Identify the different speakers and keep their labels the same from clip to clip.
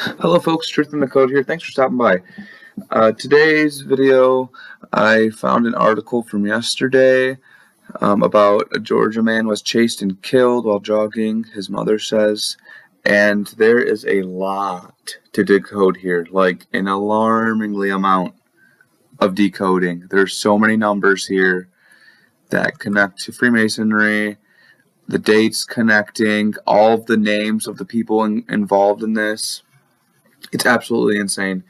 Speaker 1: Hello folks, Truth in the Code here. Thanks for stopping by. Today's video, I found an article from yesterday about a Georgia man was chased and killed while jogging, his mother says, and there is a lot to decode here, like an alarmingly amount of decoding. There's so many numbers here that connect to Freemasonry, the dates connecting, all of the names of the people involved in this. It's absolutely insane.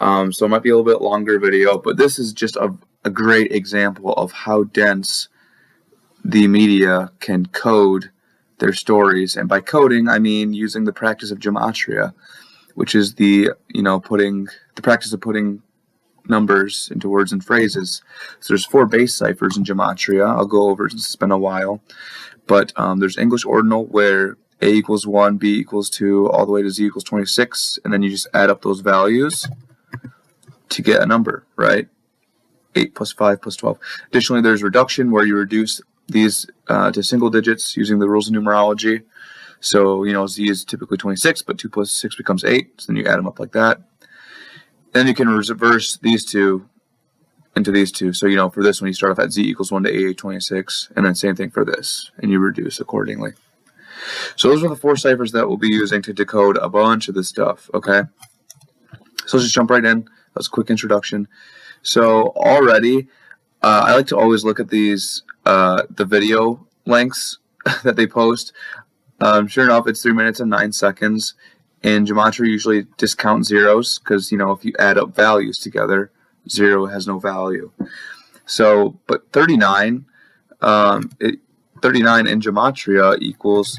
Speaker 1: So it might be a little bit longer video, but this is just a great example of how dense the media can code their stories. And by coding, I mean using the practice of Gematria, which is the practice of putting numbers into words and phrases. So there's 4 base ciphers in Gematria. I'll go over it since it's been a while. But there's English ordinal, where A equals 1, B equals 2, all the way to Z equals 26, and then you just add up those values to get a number, right? 8 plus 5 plus 12. Additionally, there's reduction, where you reduce these to single digits using the rules of numerology. So, Z is typically 26, but 2 plus 6 becomes 8, so then you add them up like that. Then you can reverse these two into these two. So, for this one, you start off at Z equals 1 to A 26, and then same thing for this, and you reduce accordingly. So those are the 4 ciphers that we'll be using to decode a bunch of this stuff, okay? So let's just jump right in. That was a quick introduction. So already, I like to always look at these, the video lengths that they post. Sure enough, it's 3 minutes and 9 seconds. In Gematria, usually discount zeros, because, if you add up values together, 0 has no value. So, but 39, 39 in Gematria equals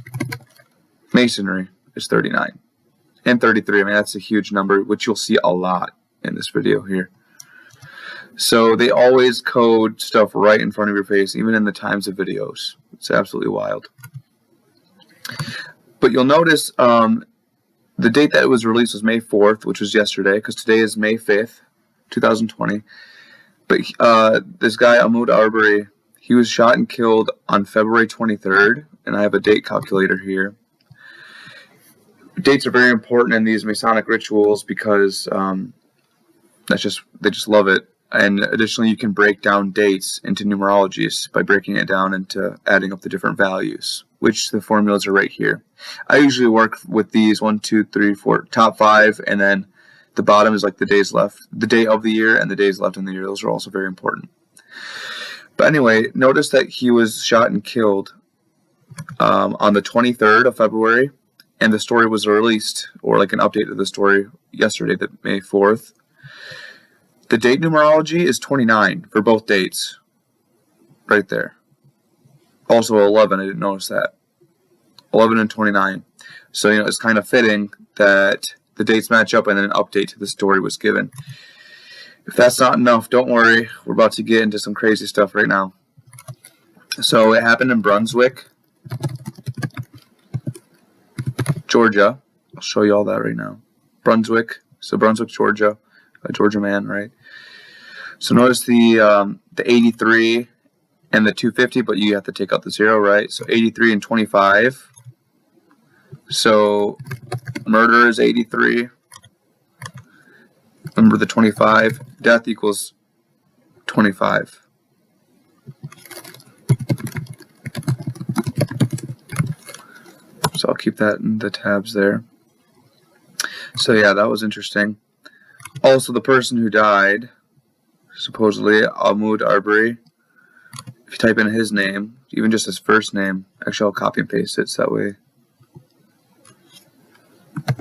Speaker 1: Masonry is 39. And 33, I mean, that's a huge number, which you'll see a lot in this video here. So they always code stuff right in front of your face, even in the times of videos. It's absolutely wild. But you'll notice the date that it was released was May 4th, which was yesterday, because today is May 5th, 2020. But this guy, Ahmaud Arbery, he was shot and killed on February 23rd, and I have a date calculator here. Dates are very important in these Masonic rituals because they just love it. And additionally, you can break down dates into numerologies by breaking it down into adding up the different values, which the formulas are right here. I usually work with these 1, 2, 3, 4, top 5, and then the bottom is like the days left, the day of the year, and the days left in the year. Those are also very important. But anyway, notice that he was shot and killed on the 23rd of February, and the story was released, or like an update of the story, yesterday, the May 4th. The date numerology is 29 for both dates, right there. Also 11, I didn't notice that. 11 and 29. So, it's kind of fitting that the dates match up and then an update to the story was given. If that's not enough, don't worry. We're about to get into some crazy stuff right now. So it happened in Brunswick, Georgia. I'll show you all that right now. Brunswick, Georgia. A Georgia man, right? So notice the 83 and the 250, but you have to take out the 0, right? So 83 and 25. So murder is 83. Remember the 25. Death equals 25. So I'll keep that in the tabs there. So yeah, that was interesting. Also, the person who died, supposedly Ahmaud Arbery, if you type in his name, even just his first name, actually I'll copy and paste it so that way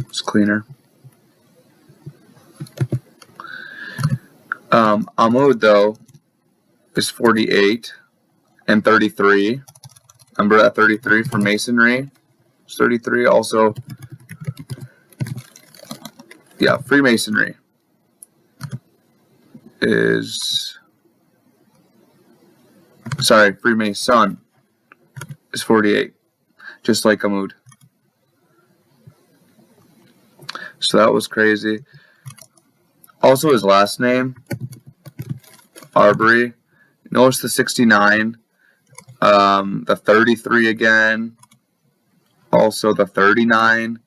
Speaker 1: it's cleaner. Ahmaud, though, is 48 and 33. Remember that 33 for Masonry? It's 33. Also, yeah, Freemasonry is, Freemason is 48, just like Ahmaud. So that was crazy. Also, his last name, Arbery. Notice the 69, the 33 again, also the 39,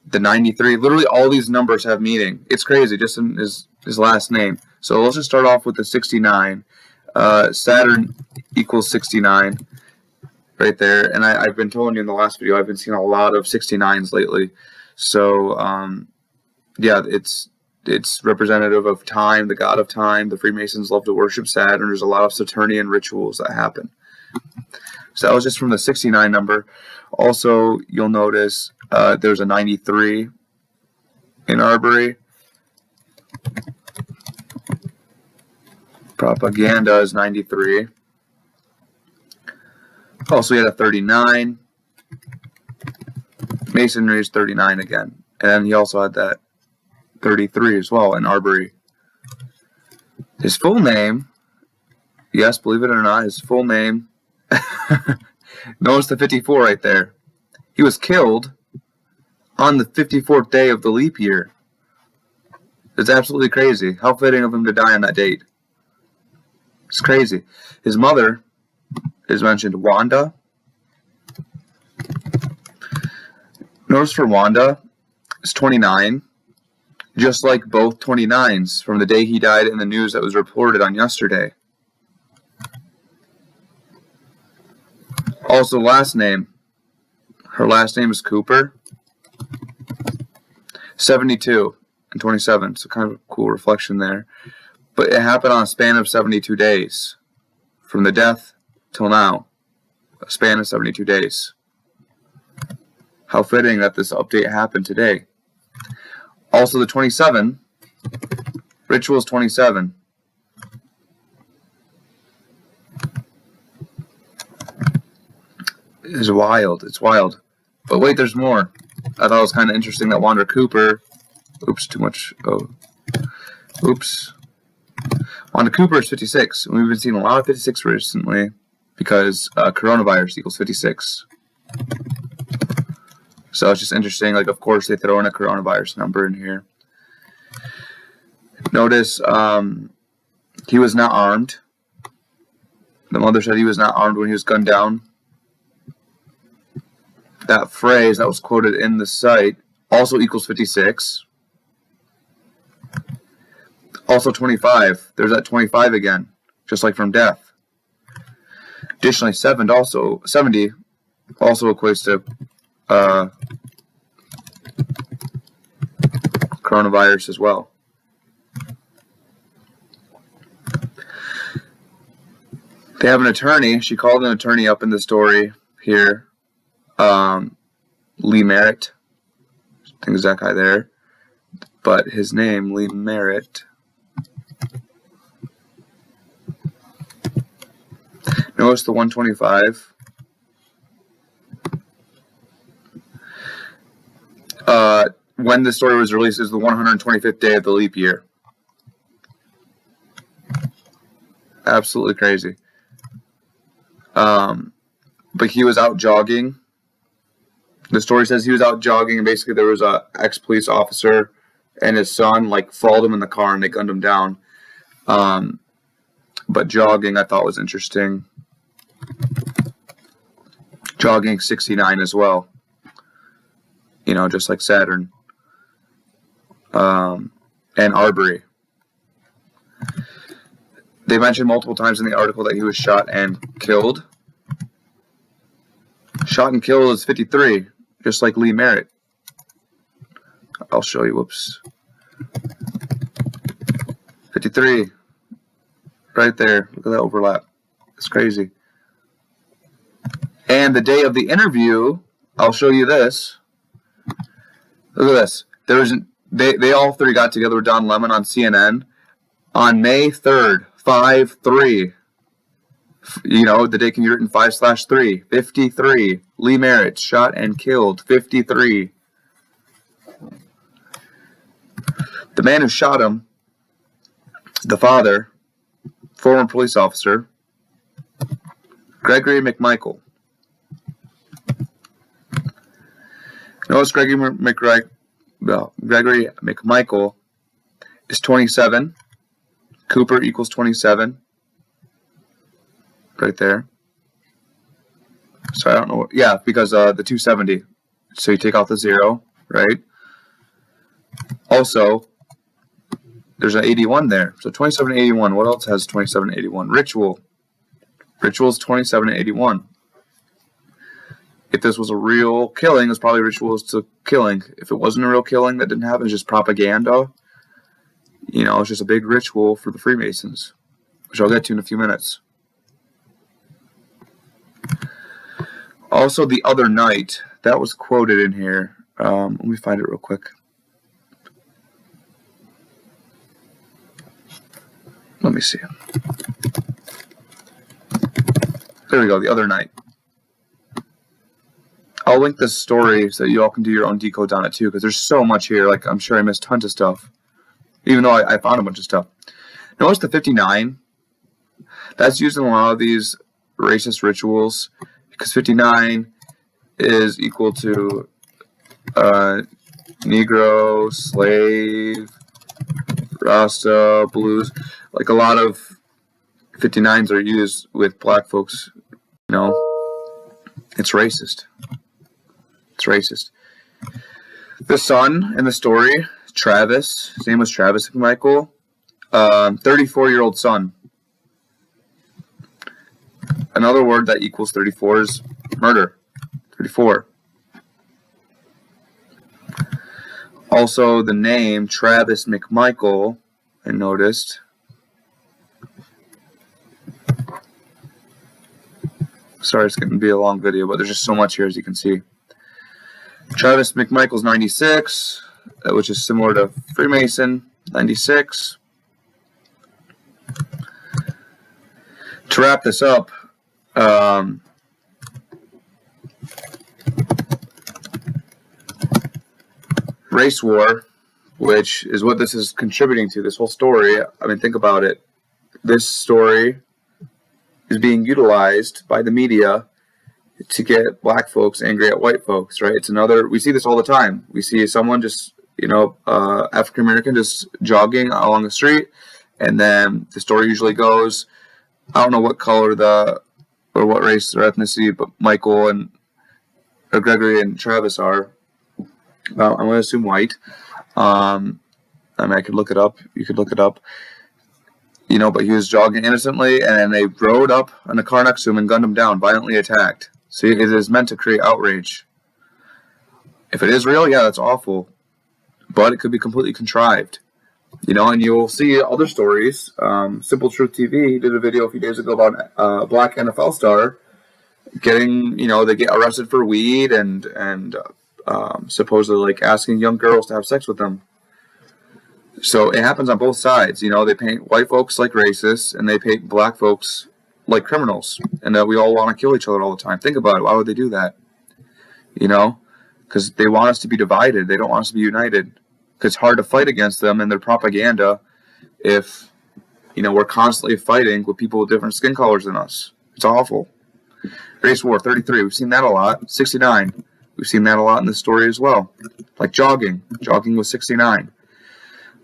Speaker 1: the 93. Literally all these numbers have meaning. It's crazy, just in his last name. So let's just start off with the 69. Saturn equals 69 right there. And I've been telling you in the last video, I've been seeing a lot of 69s lately. So, yeah, it's representative of time, the god of time. The Freemasons love to worship Saturn. There's a lot of Saturnian rituals that happen. So that was just from the 69 number. Also, you'll notice there's a 93 in Arbery. Propaganda is 93. Also, he had a 39. Masonry is 39 again. And then he also had that 33 as well in Arbery. His full name, yes, believe it or not, his full name, notice the 54 right there. He was killed on the 54th day of the leap year. It's absolutely crazy. How fitting of him to die on that date. It's crazy. His mother is mentioned, Wanda. Notice for Wanda, it's 29, just like both 29s from the day he died in the news that was reported on yesterday. Also, last name. Her last name is Cooper. 72 and 27. So kind of a cool reflection there. But it happened on a span of 72 days. From the death till now. A span of 72 days. How fitting that this update happened today. Also the 27. Rituals 27. Is wild. It's wild. But wait, there's more. I thought it was kind of interesting that Wanda Cooper. Oops, too much. Oh. Oops. Wanda Cooper is 56. And we've been seeing a lot of 56 recently because coronavirus equals 56. So it's just interesting. Like, of course, they throw in a coronavirus number in here. Notice he was not armed. The mother said he was not armed when he was gunned down. That phrase that was quoted in the site also equals 56. Also 25. There's that 25 again, just like from death. Additionally, 70 also equates to coronavirus as well. They have an attorney. She called an attorney up in the story here. Lee Merritt. I think it's that guy there. But his name, Lee Merritt. Notice the 125. When the story was released is the 125th day of the leap year. Absolutely crazy. But he was out jogging. The story says he was out jogging, and basically there was a ex-police officer and his son like followed him in the car and they gunned him down. But jogging I thought was interesting. Jogging 69 as well. You know, just like Saturn. And Arbery. They mentioned multiple times in the article that he was shot and killed. Shot and killed is 53, just like Lee Merritt. I'll show you, whoops. 53. Right there. Look at that overlap. It's crazy. And the day of the interview, I'll show you this. Look at this. There was they all three got together with Don Lemon on CNN on May 3rd, 5-3. You know, the day can be written 5/3. 53. Lee Merritt shot and killed. 53. The man who shot him, the father, former police officer, Gregory McMichael. Notice Gregory McMichael is 27. Cooper equals 27. Right there. So I don't know. Yeah, because the 270. So you take off the 0, right? Also, there's an 81 there. So 27 and 81. What else has 27 and 81? Ritual. Ritual's 27 and 81. If this was a real killing, it's probably rituals to killing. If it wasn't a real killing that didn't happen, it's just propaganda. You know, it's just a big ritual for the Freemasons, which I'll get to in a few minutes. Also, the other night, that was quoted in here. Let me find it real quick. Let me see. There we go, the other night. I'll link this story so you all can do your own decodes on it too, because there's so much here. Like, I'm sure I missed tons of stuff, even though I found a bunch of stuff. Notice the 59. That's used in a lot of these racist rituals, because 59 is equal to Negro, slave, Rasta, blues. Like, a lot of 59s are used with black folks. You know, it's racist. It's racist. The son in the story, Travis, his name was Travis McMichael, 34-year-old son. Another word that equals 34 is murder. 34. Also, the name Travis McMichael, I noticed. Sorry, it's going to be a long video, but there's just so much here, as you can see. Travis McMichael's 96, which is similar to Freemason, 96. To wrap this up, race war, which is what this is contributing to, this whole story. I mean, think about it. This story is being utilized by the media to get black folks angry at white folks, right? It's another, we see this all the time. We see someone just, you know, African American just jogging along the street, and then the story usually goes, I don't know what color or what race or ethnicity, but Michael and Gregory and Travis are. I'm going to assume white. I mean, I could look it up. You could look it up. You know, but he was jogging innocently, and they rode up in a car next to him and gunned him down, violently attacked. See, it is meant to create outrage. If it is real, yeah, that's awful. But it could be completely contrived. You know, and you'll see other stories. Simple Truth TV did a video a few days ago about a black NFL star getting, you know, they get arrested for weed and supposedly like asking young girls to have sex with them. So it happens on both sides. You know, they paint white folks like racists, and they paint black folks like criminals, and that we all want to kill each other all the time. Think about it. Why would they do that? You know, because they want us to be divided. They don't want us to be united. Because it's hard to fight against them and their propaganda if, you know, we're constantly fighting with people with different skin colors than us. It's awful. Race war, 33. We've seen that a lot. 69. We've seen that a lot in this story as well. Like jogging. Jogging was 69.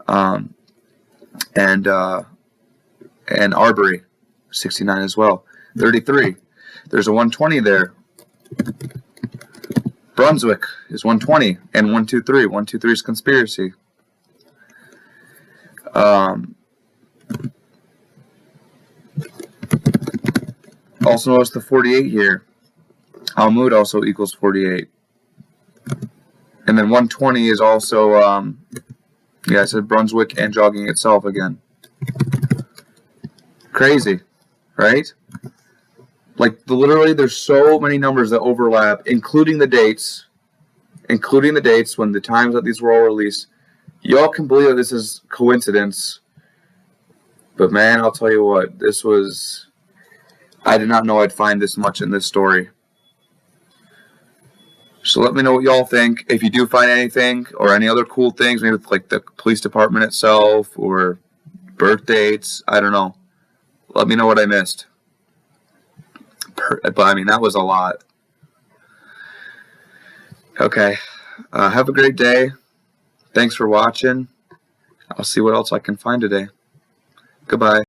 Speaker 1: And Arbery, 69 as well. 33. There's a 120 there. Brunswick is 120 and 123. 123 is conspiracy. Also notice the 48 here. Ahmaud also equals 48. And then 120 is also, yeah, I said Brunswick and jogging itself again. Crazy, right? Like, literally, there's so many numbers that overlap, including the dates when the times that these were all released. Y'all can believe that this is coincidence. But, man, I'll tell you what, this was... I did not know I'd find this much in this story. So let me know what y'all think. If you do find anything or any other cool things, maybe with, like, the police department itself or birth dates, I don't know. Let me know what I missed. But, I mean, that was a lot. Okay. Have a great day. Thanks for watching. I'll see what else I can find today. Goodbye.